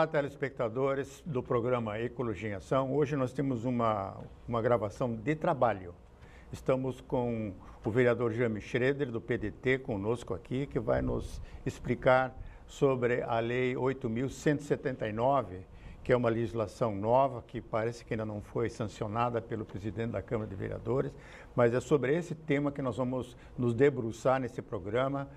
Olá, telespectadores do programa Ecologia em Ação. Hoje nós temos uma gravação de trabalho. Estamos com o vereador Jaime Schroeder, do PDT, conosco aqui, que vai nos explicar sobre a Lei 8.179, que é uma legislação nova, que parece que ainda não foi sancionada pelo presidente da Câmara de Vereadores, mas é sobre esse tema que nós vamos nos debruçar nesse programa,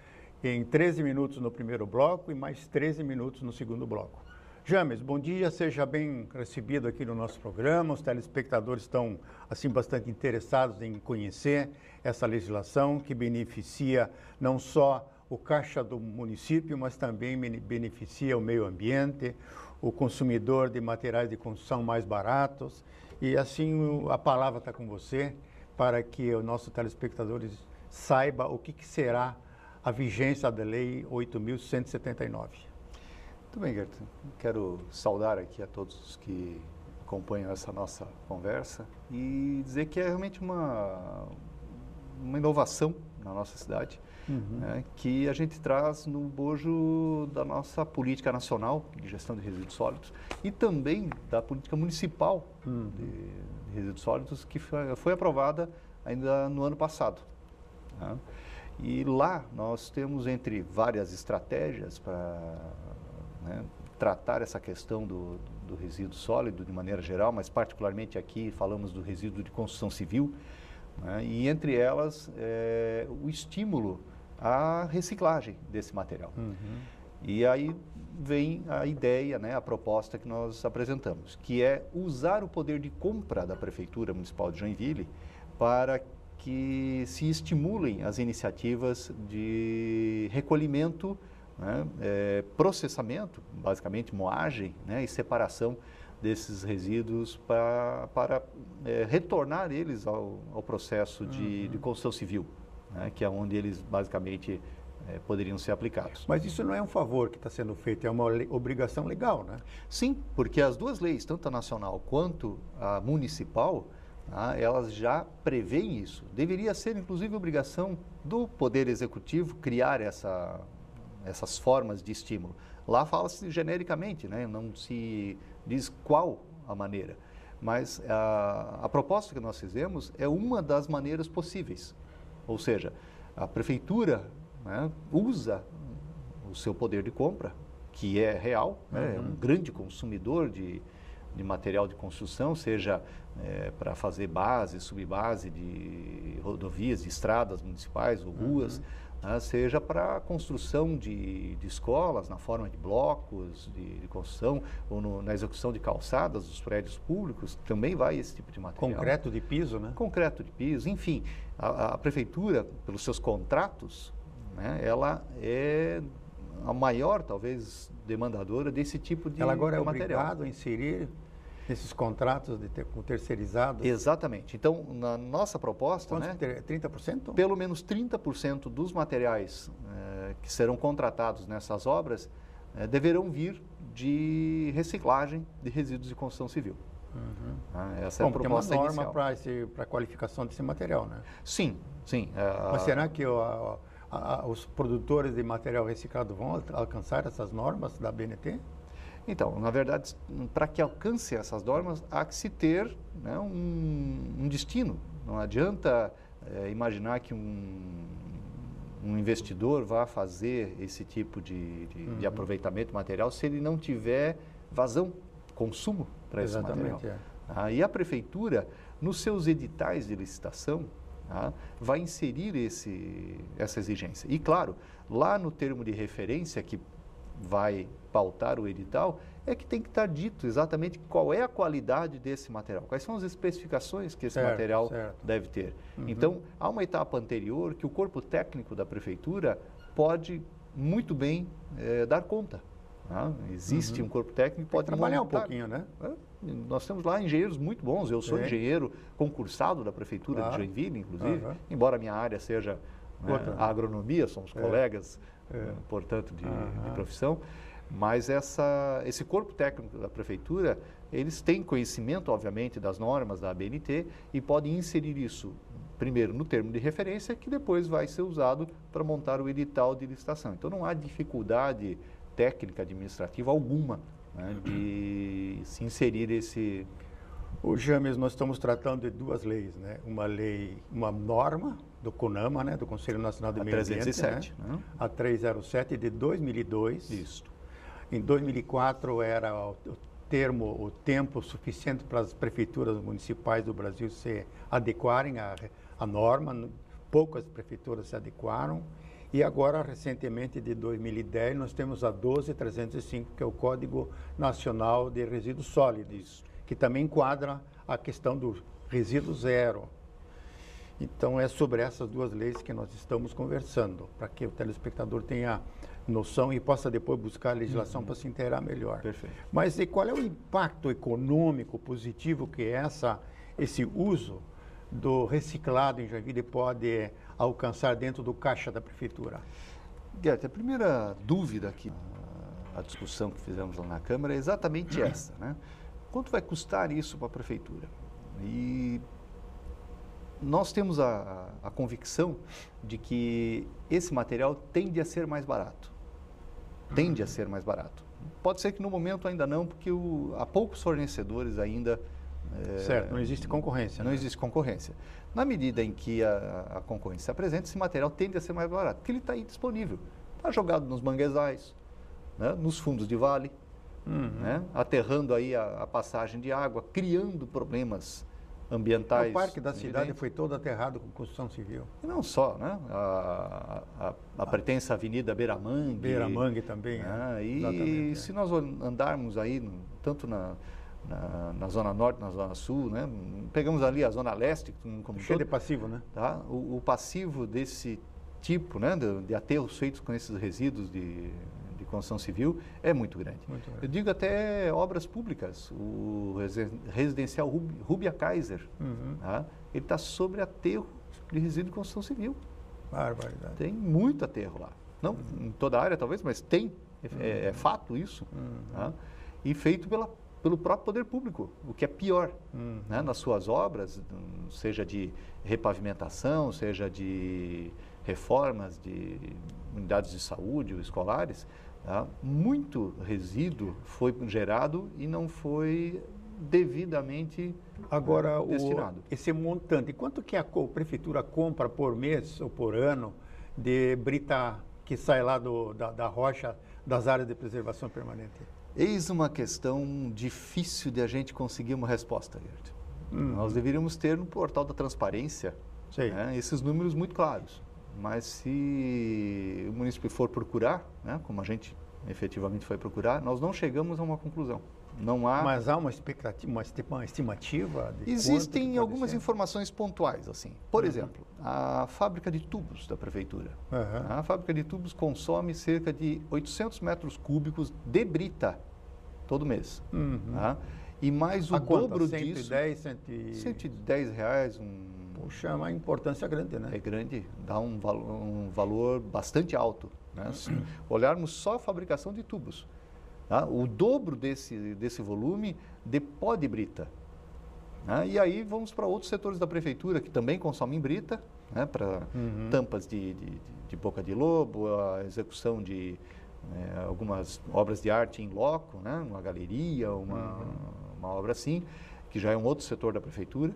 em 13 minutos no primeiro bloco e mais 13 minutos no segundo bloco. James, bom dia, seja bem recebido aqui no nosso programa. Os telespectadores estão assim bastante interessados em conhecer essa legislação que beneficia não só o caixa do município, mas também beneficia o meio ambiente, o consumidor de materiais de construção mais baratos. E assim a palavra está com você para que os nossos telespectadores saibam o que será a vigência da Lei 8.179. Muito bem, Gert. Quero saudar aqui a todos que acompanham essa nossa conversa e dizer que é realmente uma inovação na nossa cidade, né, que a gente traz no bojo da nossa política nacional de gestão de resíduos sólidos e também da política municipal de resíduos sólidos que foi aprovada ainda no ano passado, né? E lá nós temos, entre várias estratégias para tratar essa questão do resíduo sólido de maneira geral, mas particularmente aqui falamos do resíduo de construção civil, né, e entre elas o estímulo à reciclagem desse material. E aí vem a ideia, né, a proposta que nós apresentamos, que é usar o poder de compra da Prefeitura Municipal de Joinville para que se estimulem as iniciativas de recolhimento, né, processamento, basicamente moagem, né, e separação desses resíduos para retornar eles ao processo de construção civil, né, que é onde eles basicamente poderiam ser aplicados. Mas isso não é um favor que está sendo feito, é uma obrigação legal, né? Sim, porque as duas leis, tanto a nacional quanto a municipal, elas já prevêem isso. Deveria ser, inclusive, obrigação do Poder Executivo criar essas formas de estímulo. Lá fala-se genericamente, né? Não se diz qual a maneira. Mas a proposta que nós fizemos é uma das maneiras possíveis. Ou seja, a Prefeitura, né, usa o seu poder de compra, que é real, né? É um grande consumidor de material de construção, seja para fazer base, subbase de rodovias, de estradas municipais ou ruas, né, seja para a construção de escolas na forma de blocos de construção ou na execução de calçadas dos prédios públicos, também vai esse tipo de material. Concreto de piso, né? Concreto de piso, enfim. A Prefeitura, pelos seus contratos, né, ela é a maior, talvez, demandadora desse tipo de material. Ela agora é obrigada a inserir esses contratos com terceirizados? Exatamente. Então, na nossa proposta, quanto, né, 30%? Pelo menos 30% dos materiais que serão contratados nessas obras deverão vir de reciclagem de resíduos de construção civil. Essa é a proposta tem uma inicial. norma para a qualificação desse material, né? Sim, sim. Mas será que os produtores de material reciclado vão alcançar essas normas da ABNT? Então, na verdade, para que alcance essas normas, há que se ter, né, um destino. Não adianta imaginar que um investidor vá fazer esse tipo de aproveitamento material se ele não tiver vazão, consumo para esse material. E a Prefeitura, nos seus editais de licitação, vai inserir essa exigência. E, claro, lá no termo de referência que vai pautar o edital, é que tem que estar dito exatamente qual é a qualidade desse material, quais são as especificações que esse material deve ter. Então, há uma etapa anterior que o corpo técnico da Prefeitura pode muito bem dar conta. Existe um corpo técnico que pode trabalhar um pouquinho, né? Nós temos lá engenheiros muito bons. Eu sou engenheiro concursado da Prefeitura de Joinville, inclusive, embora a minha área seja a agronomia, somos colegas, portanto, de profissão. Mas esse corpo técnico da Prefeitura, eles têm conhecimento, obviamente, das normas da ABNT e podem inserir isso, primeiro, no termo de referência, que depois vai ser usado para montar o edital de licitação. Então, não há dificuldade técnica, administrativa alguma né, de se inserir esse... O James, nós estamos tratando de duas leis, né? Uma norma do CONAMA, né? Do Conselho Nacional de Meio Ambiente, 307, né? A 307 de 2002. Isso. Em 2004 era o tempo suficiente para as prefeituras municipais do Brasil se adequarem à norma. Poucas prefeituras se adequaram. E agora, recentemente, de 2010, nós temos a 12305, que é o Código Nacional de Resíduos Sólidos, que também enquadra a questão do resíduo zero. Então, é sobre essas duas leis que nós estamos conversando, para que o telespectador tenha noção e possa depois buscar a legislação para se inteirar melhor. Perfeito. Mas e qual é o impacto econômico positivo que esse uso do reciclado em Joinville pode alcançar dentro do caixa da prefeitura? Gert, a primeira dúvida aqui, a discussão que fizemos lá na Câmara é exatamente essa, né? Quanto vai custar isso para a prefeitura? E nós temos a convicção de que esse material tende a ser mais barato. Tende a ser mais barato. Pode ser que no momento ainda não, porque há poucos fornecedores ainda... Certo, não existe concorrência. Não né? existe concorrência. Na medida em que a concorrência se apresenta, esse material tende a ser mais barato, porque ele está aí disponível. Está jogado nos manguezais, né, nos fundos de vale, né, aterrando aí a passagem de água, criando problemas ambientais. O parque da cidade evidentes. foi todo aterrado com construção civil. E não só, né? A pretensa Avenida Beiramangue. Beiramangue também. Né? E Exatamente, se nós andarmos aí, tanto na Zona Norte, na Zona Sul, né? Pegamos ali a Zona Leste, como Cheio todo, de passivo, né? tá? O passivo desse tipo, né? De aterros feitos com esses resíduos de construção civil é muito grande. Muito grande. Eu digo até obras públicas, o residencial Rubia Kaiser, tá? Ele está sobre aterro de resíduo de construção civil. Barbaridade. Tem muito aterro lá. Não em toda a área talvez, mas tem, é fato isso. Tá? E feito pelo próprio poder público, o que é pior, né? Nas suas obras, seja de repavimentação, seja de reformas de unidades de saúde ou escolares, tá? Muito resíduo foi gerado e não foi devidamente destinado. Esse montante, quanto que a prefeitura compra por mês ou por ano de brita que sai lá da rocha das áreas de preservação permanente? Eis uma questão difícil de a gente conseguir uma resposta, Gert. Nós deveríamos ter no portal da transparência, né, esses números muito claros. Mas se o município for procurar, né, como a gente efetivamente foi procurar, nós não chegamos a uma conclusão. Não há... Mas há uma expectativa, uma estimativa? Existem algumas informações pontuais, assim. Por exemplo, a fábrica de tubos da prefeitura. A fábrica de tubos consome cerca de 800 metros cúbicos de brita todo mês. Tá? E mais o dobro disso... 110 reais, Puxa, uma importância grande, né? É grande, dá um valor bastante alto. Né? Se olharmos só a fabricação de tubos, tá? O dobro desse volume de pó de brita. Né? E aí vamos para outros setores da prefeitura que também consomem brita, né? Para tampas de boca de lobo, a execução de algumas obras de arte em loco, né? Uma galeria, uma obra assim, que já é um outro setor da prefeitura.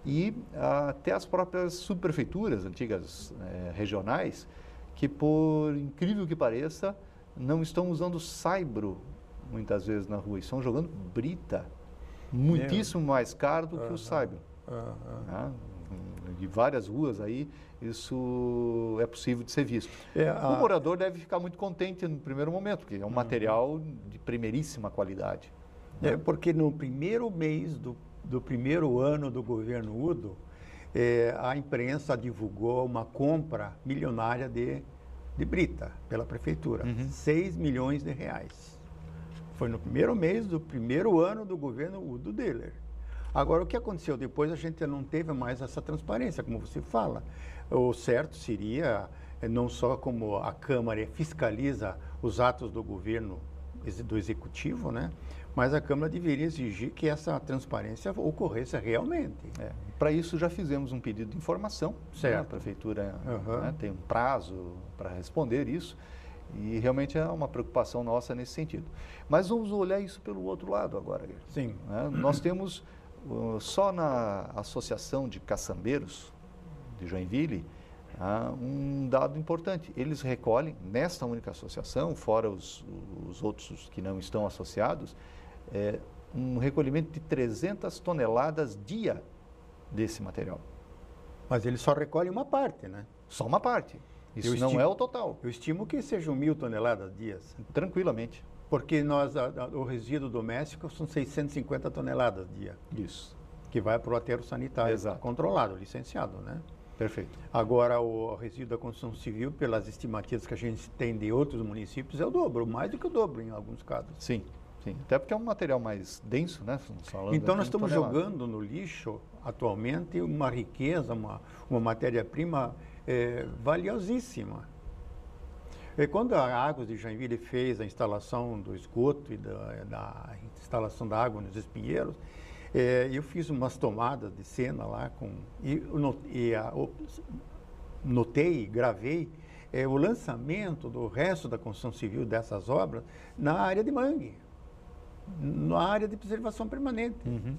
E até as próprias subprefeituras, antigas regionais, que por incrível que pareça, não estão usando saibro muitas vezes na rua, estão jogando brita, muitíssimo mais caro do que o saibro. De várias ruas aí, isso é possível de ser visto. O morador deve ficar muito contente no primeiro momento, porque é um material de primeiríssima qualidade. Porque no primeiro mês do primeiro ano do governo Udo, a imprensa divulgou uma compra milionária de brita pela prefeitura, 6 milhões de reais. Foi no primeiro mês do primeiro ano do governo Udo Dehler. Agora, o que aconteceu depois, a gente não teve mais essa transparência, como você fala. O certo seria, não só como a Câmara fiscaliza os atos do governo, do Executivo, né? Mas a Câmara deveria exigir que essa transparência ocorresse realmente. Para isso, já fizemos um pedido de informação. Certo. Né? A Prefeitura tem um prazo para responder isso. E realmente é uma preocupação nossa nesse sentido. Mas vamos olhar isso pelo outro lado agora, Guilherme. Sim. Nós temos, só na Associação de Caçambeiros de Joinville, um dado importante. Eles recolhem, nesta única associação, fora os outros que não estão associados, um recolhimento de 300 toneladas dia desse material. Mas eles só recolhem uma parte, né? Só uma parte. Isso não é o total. Eu estimo que sejam 1.000 toneladas dias. Tranquilamente. Porque o resíduo doméstico são 650 toneladas dia. Isso. Que vai para o aterro sanitário. Exato. Controlado, licenciado, né? Perfeito. Agora, o resíduo da construção civil, pelas estimativas que a gente tem de outros municípios, é o dobro, mais do que o dobro em alguns casos. Sim, sim. Até porque é um material mais denso, né? Então, nós estamos jogando no lixo, atualmente, uma riqueza, uma matéria-prima valiosíssima. E quando a Águas de Joinville fez a instalação do esgoto e da instalação da água nos espinheiros, eu fiz umas tomadas de cena lá notei, gravei o lançamento do resto da construção civil dessas obras na área de mangue, na área de preservação permanente. Uhum.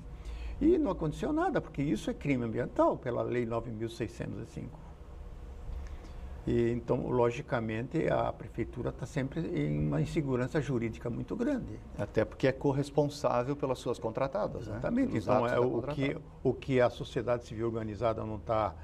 E não aconteceu nada, porque isso é crime ambiental pela Lei 9.605. E, então, logicamente, a prefeitura está sempre em uma insegurança jurídica muito grande. Até porque é corresponsável pelas suas contratadas. Exatamente. Né? Então, o que a sociedade civil organizada não tá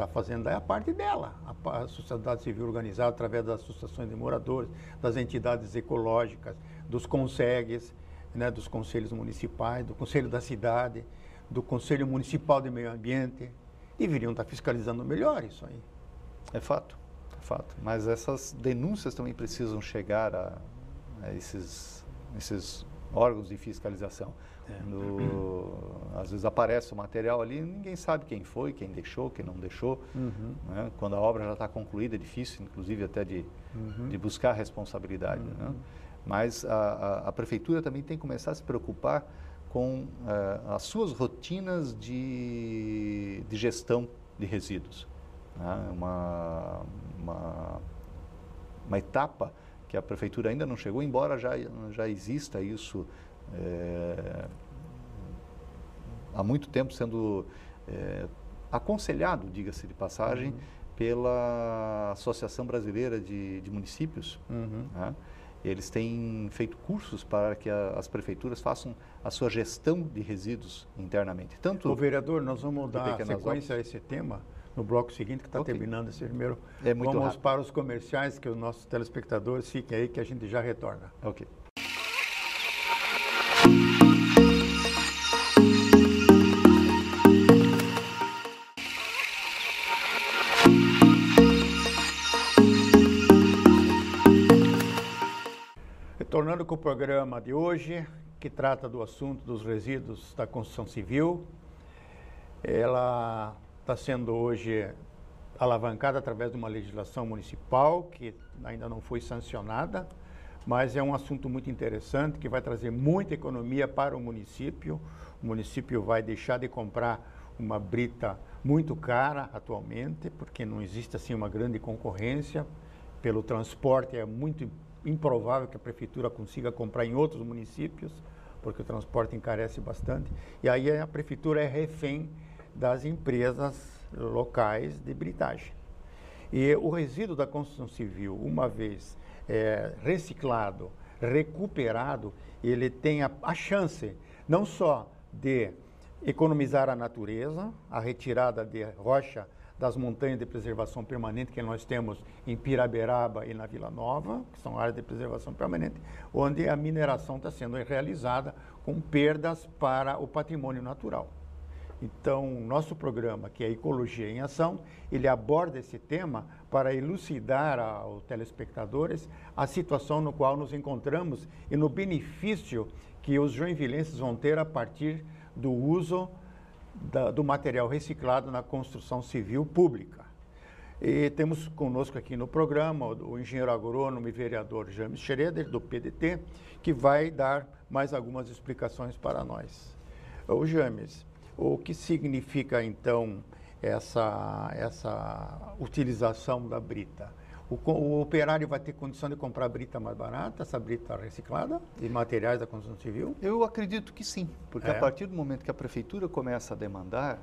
fazendo é a parte dela. A sociedade civil organizada, através das associações de moradores, das entidades ecológicas, dos conselhos, né, dos conselhos municipais, do conselho da cidade, do conselho municipal de meio ambiente, deveriam estar fiscalizando melhor isso aí. É fato, é fato. Mas essas denúncias também precisam chegar a esses órgãos de fiscalização. Às vezes aparece o material ali, ninguém sabe quem foi, quem deixou, quem não deixou. Uhum. Né? Quando a obra já está concluída, é difícil, inclusive, até de buscar responsabilidade. Né? Mas a prefeitura também tem que começar a se preocupar com as suas rotinas de gestão de resíduos. Uma etapa que a prefeitura ainda não chegou, embora já exista isso há muito tempo sendo aconselhado, diga-se de passagem, pela Associação Brasileira de Municípios. Né? Eles têm feito cursos para que as prefeituras façam a sua gestão de resíduos internamente. Tanto vereador, nós vamos dar sequência a esse tema no bloco seguinte, que está terminando esse primeiro. Vamos rápido para os comerciais, que os nossos telespectadores fiquem aí, que a gente já retorna. Ok. Retornando com o programa de hoje, que trata do assunto dos resíduos da construção civil, ela está sendo hoje alavancada através de uma legislação municipal que ainda não foi sancionada, mas é um assunto muito interessante que vai trazer muita economia para o município. O município vai deixar de comprar uma brita muito cara atualmente, porque não existe assim uma grande concorrência. Pelo transporte é muito improvável que a prefeitura consiga comprar em outros municípios, porque o transporte encarece bastante. E aí a prefeitura é refém das empresas locais de britagem. E o resíduo da construção civil, uma vez reciclado, recuperado, ele tem a chance não só de economizar a natureza, a retirada de rocha das montanhas de preservação permanente que nós temos em Piraberaba e na Vila Nova, que são áreas de preservação permanente, onde a mineração está sendo realizada com perdas para o patrimônio natural. Então, nosso programa, que é Ecologia em Ação, ele aborda esse tema para elucidar aos telespectadores a situação no qual nos encontramos e no benefício que os joinvilenses vão ter a partir do uso do material reciclado na construção civil pública. E temos conosco aqui no programa o engenheiro agrônomo e vereador James Schroeder, do PDT, que vai dar mais algumas explicações para nós. Ô James, o que significa, então, essa utilização da brita? O operário vai ter condição de comprar brita mais barata, essa brita reciclada, e materiais da construção civil? Eu acredito que sim, porque a partir do momento que a prefeitura começa a demandar,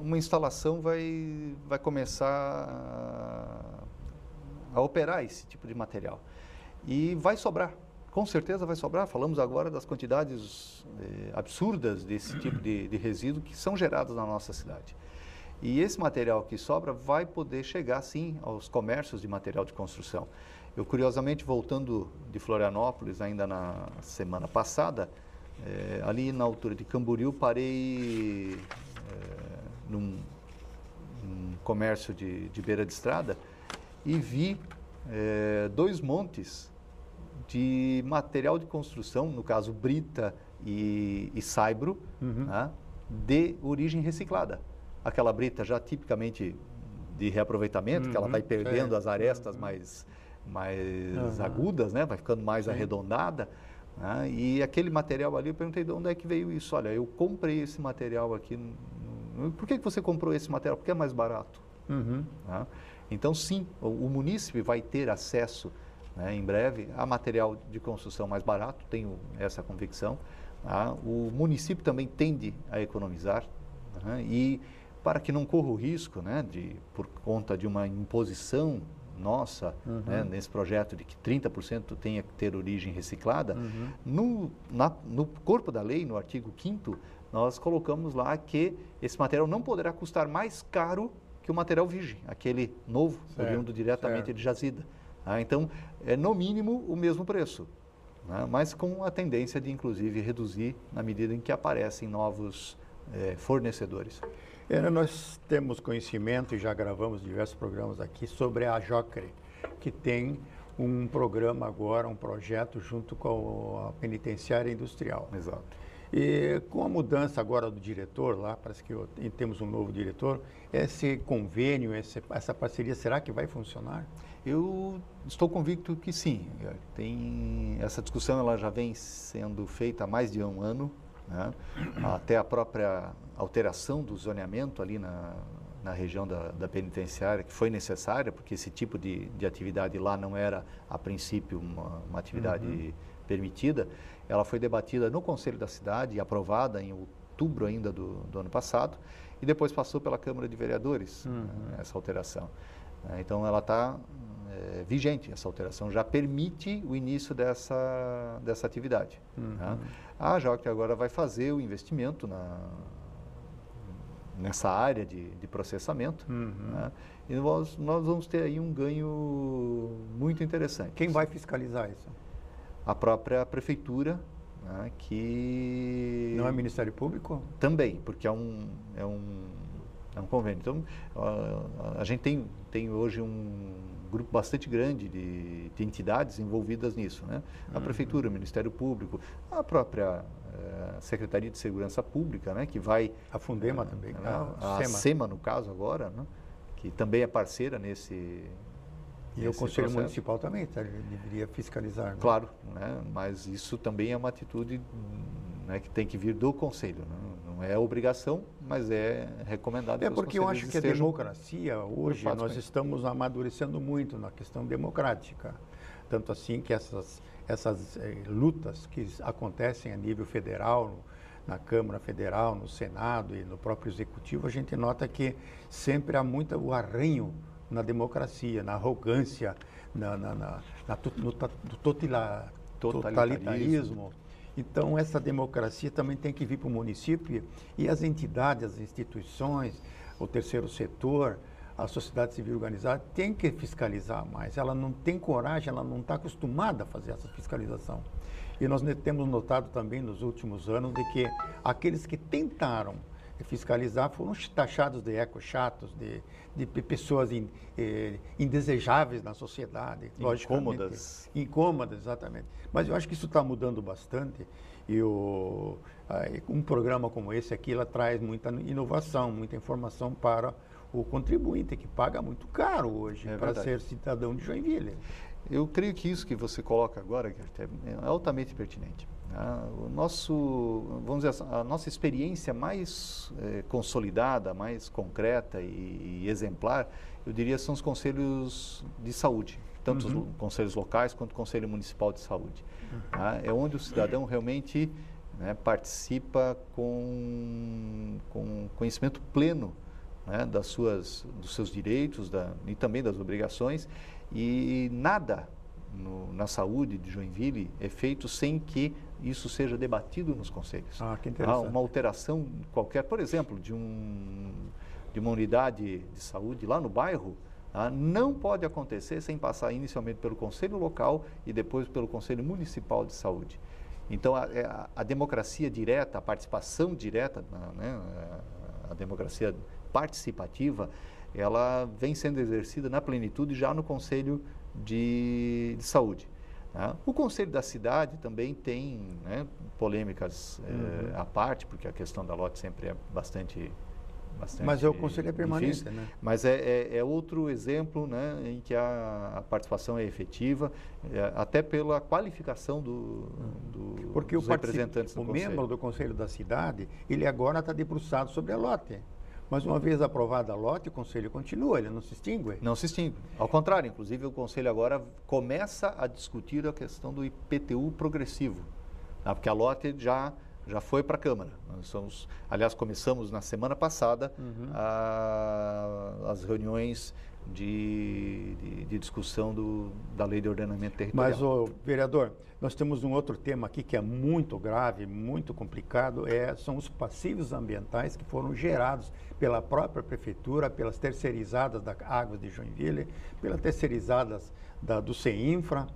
uma instalação vai começar a operar esse tipo de material. E vai sobrar, com certeza vai sobrar. Falamos agora das quantidades absurdas desse tipo de resíduo que são gerados na nossa cidade. E esse material que sobra vai poder chegar, sim, aos comércios de material de construção. Eu, curiosamente, voltando de Florianópolis, ainda na semana passada, ali na altura de Camboriú, parei num comércio de beira de estrada e vi 2 montes de material de construção, no caso brita e saibro, né, de origem reciclada. Aquela brita já tipicamente de reaproveitamento, que ela vai perdendo as arestas mais agudas, né? Vai ficando mais arredondada. Né? E aquele material ali, eu perguntei de onde é que veio isso. Olha, eu comprei esse material aqui. Por que você comprou esse material? Porque é mais barato. Né? Então, sim, o munícipe vai ter acesso, né, em breve, a material de construção mais barato, tenho essa convicção. Tá? O município também tende a economizar, né? E para que não corra o risco, né, por conta de uma imposição nossa, né, nesse projeto de que 30% tenha que ter origem reciclada, no corpo da lei, no artigo 5º, nós colocamos lá que esse material não poderá custar mais caro que o material virgem, aquele novo, oriundo diretamente de jazida. Tá? Então, é no mínimo o mesmo preço, né, mas com a tendência de, inclusive, reduzir na medida em que aparecem novos fornecedores. Nós temos conhecimento e já gravamos diversos programas aqui sobre a Jocre, que tem um programa agora, um projeto junto com a Penitenciária Industrial. Exato. E com a mudança agora do diretor lá, parece que temos um novo diretor, esse convênio, essa parceria, será que vai funcionar? Eu estou convicto que sim. Essa discussão ela já vem sendo feita há mais de um ano, né? Até a própria alteração do zoneamento ali na região da penitenciária, que foi necessária, porque esse tipo de atividade lá não era, a princípio, uma atividade permitida. Ela foi debatida no Conselho da Cidade e aprovada em outubro ainda do ano passado, e depois passou pela Câmara de Vereadores, essa alteração. Então, ela está vigente, essa alteração já permite o início dessa atividade. Né? A Jocre agora vai fazer o investimento nessa área de processamento, né? E nós vamos ter aí um ganho muito interessante. Quem vai fiscalizar isso? A própria prefeitura, né, que... Não é Ministério Público? Também, porque é um convênio. Então, a gente tem hoje um grupo bastante grande de entidades envolvidas nisso, né? A prefeitura, o Ministério Público, a própria Secretaria de Segurança Pública, né, que vai... A Fundema também. A SEMA, no caso, agora, né, que também é parceira nesse... E o Conselho Municipal também deveria fiscalizar. Né? Claro, né? Mas isso também é uma atitude, né, que tem que vir do Conselho. Né? Não é obrigação, mas é recomendado. É porque eu acho que a democracia, hoje, nós estamos amadurecendo muito na questão democrática. Tanto assim que essas lutas que acontecem a nível federal, na Câmara Federal, no Senado e no próprio Executivo, a gente nota que sempre há muito o arranho na democracia, na arrogância, no totalitarismo. Então, essa democracia também tem que vir para o município e as entidades, as instituições, o terceiro setor, a sociedade civil organizada tem que fiscalizar mais. Ela não tem coragem, ela não está acostumada a fazer essa fiscalização. E nós temos notado também nos últimos anos de que aqueles que tentaram fiscalizar foram taxados de eco-chatos, de pessoas indesejáveis na sociedade. Incômodas. Incômodas, exatamente. Mas eu acho que isso está mudando bastante e um programa como esse aqui, ela traz muita inovação, muita informação para o contribuinte, que paga muito caro hoje para ser cidadão de Joinville. Eu creio que isso que você coloca agora, Gert, é altamente pertinente. Vamos dizer, a nossa experiência mais consolidada, mais concreta e exemplar, eu diria, são os conselhos de saúde, tanto os conselhos locais quanto o Conselho Municipal de Saúde. É onde o cidadão realmente, né, participa com conhecimento pleno, né, dos seus direitos e também das obrigações, e nada na saúde de Joinville é feito sem que isso seja debatido nos conselhos. Que interessante. Uma alteração qualquer, por exemplo, de uma unidade de saúde lá no bairro, não pode acontecer sem passar inicialmente pelo Conselho Local e depois pelo Conselho Municipal de Saúde. Então, a democracia direta, a participação direta, né, a democracia participativa, ela vem sendo exercida na plenitude já no Conselho de Saúde. O Conselho da Cidade também tem, né, polêmicas à parte, porque a questão da lote sempre é bastante mas o Conselho é permanente, difícil, né? Mas é outro exemplo, né, em que a participação é efetiva, até pela qualificação porque dos representantes do Conselho. O membro do Conselho da Cidade, ele agora está debruçado sobre a lote. Mas uma vez aprovada a lote, o Conselho continua, ele não se extingue? Não se extingue. Ao contrário, inclusive o Conselho agora começa a discutir a questão do IPTU progressivo, porque a lote já foi para a Câmara. Aliás, começamos na semana passada as reuniões de discussão da Lei de Ordenamento Territorial. Mas, vereador, nós temos um outro tema aqui que é muito grave, muito complicado, são os passivos ambientais que foram gerados pela própria Prefeitura, pelas terceirizadas da Águas de Joinville, pelas terceirizadas do CEINFRA.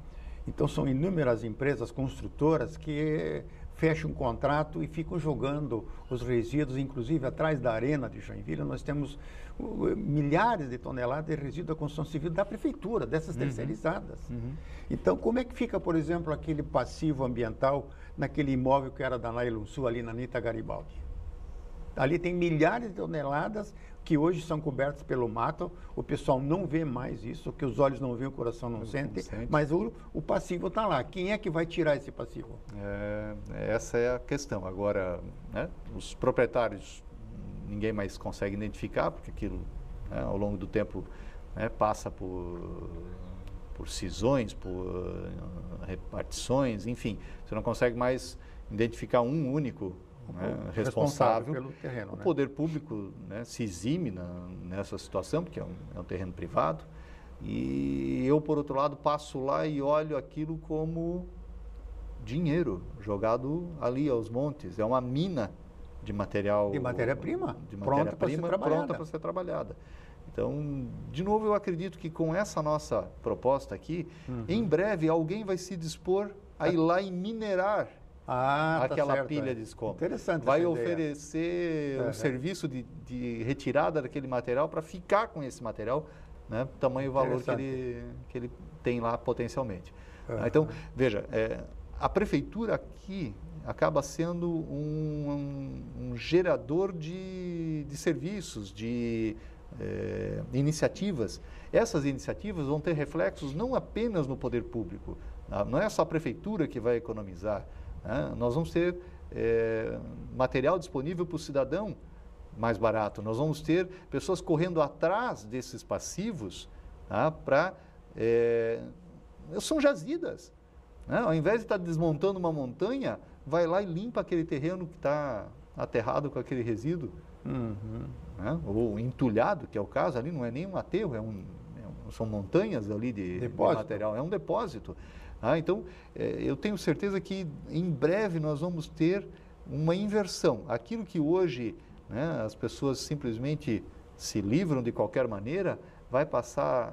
Então, são inúmeras empresas construtoras que fecham um contrato e ficam jogando os resíduos, inclusive atrás da arena de Joinville, nós temos milhares de toneladas de resíduos da construção civil da prefeitura, dessas terceirizadas. Então, como é que fica, por exemplo, aquele passivo ambiental naquele imóvel que era da Nylon Sul, ali na Anita Garibaldi? Ali tem milhares de toneladas que hoje são cobertas pelo mato, o pessoal não vê mais isso, que os olhos não veem, o coração não sente, mas o passivo está lá. Quem é que vai tirar esse passivo? Essa é a questão. Agora, né, os proprietários, ninguém mais consegue identificar, porque aquilo, né, ao longo do tempo, né, passa por cisões, por repartições, enfim, você não consegue mais identificar um único, né, responsável pelo terreno. O poder público, né, se exime nessa situação, porque é um terreno privado, e eu, por outro lado, passo lá e olho aquilo como dinheiro jogado ali aos montes. É uma mina de material... De matéria-prima. Pronta para ser trabalhada. Então, de novo, eu acredito que com essa nossa proposta aqui, em breve alguém vai se dispor a ir lá e minerar aquela pilha de escombros. Interessante. Vai oferecer um serviço de retirada daquele material para ficar com esse material, né, tamanho e valor que ele tem lá potencialmente. Então, veja, a prefeitura aqui acaba sendo um gerador de serviços, de iniciativas. Essas iniciativas vão ter reflexos não apenas no poder público, não é só a prefeitura que vai economizar. Nós vamos ter material disponível para o cidadão mais barato. Nós vamos ter pessoas correndo atrás desses passivos para... são jazidas. Ao invés de estar desmontando uma montanha, vai lá e limpa aquele terreno que está aterrado com aquele resíduo. Ou entulhado, que é o caso, ali não é nem um aterro, são montanhas ali de material, é um depósito. Então, eu tenho certeza que em breve nós vamos ter uma inversão. Aquilo que hoje, né, as pessoas simplesmente se livram de qualquer maneira, vai passar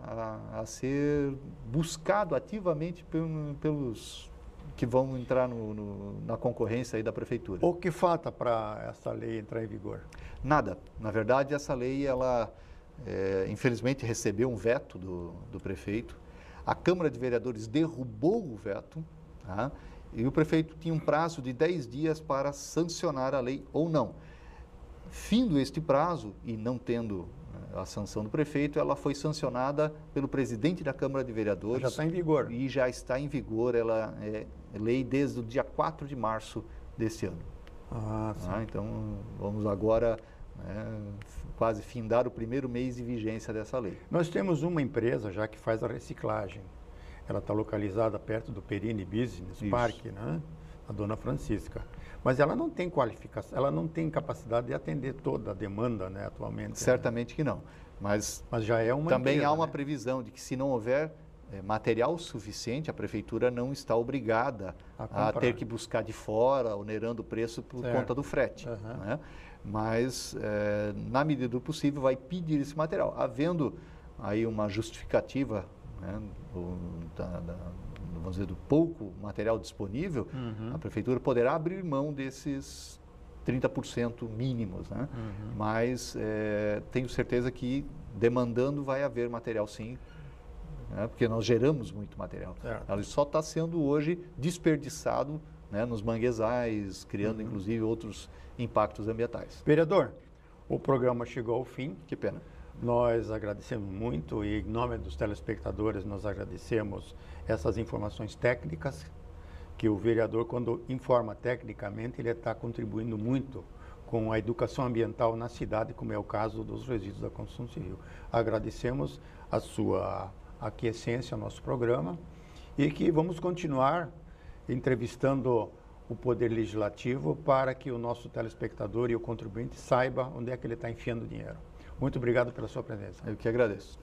a ser buscado ativamente pelos que vão entrar na concorrência aí da prefeitura. O que falta para essa lei entrar em vigor? Nada. Na verdade, essa lei, ela infelizmente recebeu um veto do prefeito. A Câmara de Vereadores derrubou o veto, e o prefeito tinha um prazo de 10 dias para sancionar a lei ou não. Findo este prazo e não tendo a sanção do prefeito, ela foi sancionada pelo presidente da Câmara de Vereadores. Já está em vigor. E já está em vigor, ela é lei desde o dia 4 de março deste ano. Então, vamos agora quase findar o primeiro mês de vigência dessa lei. Nós temos uma empresa já que faz a reciclagem. Ela está localizada perto do Perini Business Park, né? A Dona Francisca. Mas ela não tem qualificação, ela não tem capacidade de atender toda a demanda, né, atualmente. Certamente que não. Mas já é uma também empresa, há uma né? previsão de que se não houver material suficiente, a prefeitura não está obrigada a ter que buscar de fora, onerando o preço por conta do frete. Né? Mas, na medida do possível, vai pedir esse material. Havendo aí uma justificativa, né, vamos dizer, do pouco material disponível, a prefeitura poderá abrir mão desses 30% mínimos. Né? Mas tenho certeza que, demandando, vai haver material sim, porque nós geramos muito material. Ele só está sendo hoje desperdiçado, né, nos manguezais, criando inclusive outros impactos ambientais. Vereador, o programa chegou ao fim. Que pena. Nós agradecemos muito e, em nome dos telespectadores, nós agradecemos essas informações técnicas, que o vereador, quando informa tecnicamente, ele está contribuindo muito com a educação ambiental na cidade, como é o caso dos resíduos da construção civil. Agradecemos a sua aquiescência ao nosso programa e que vamos continuar entrevistando o Poder Legislativo para que o nosso telespectador e o contribuinte saiba onde é que ele está enfiando dinheiro. Muito obrigado pela sua presença. Eu que agradeço.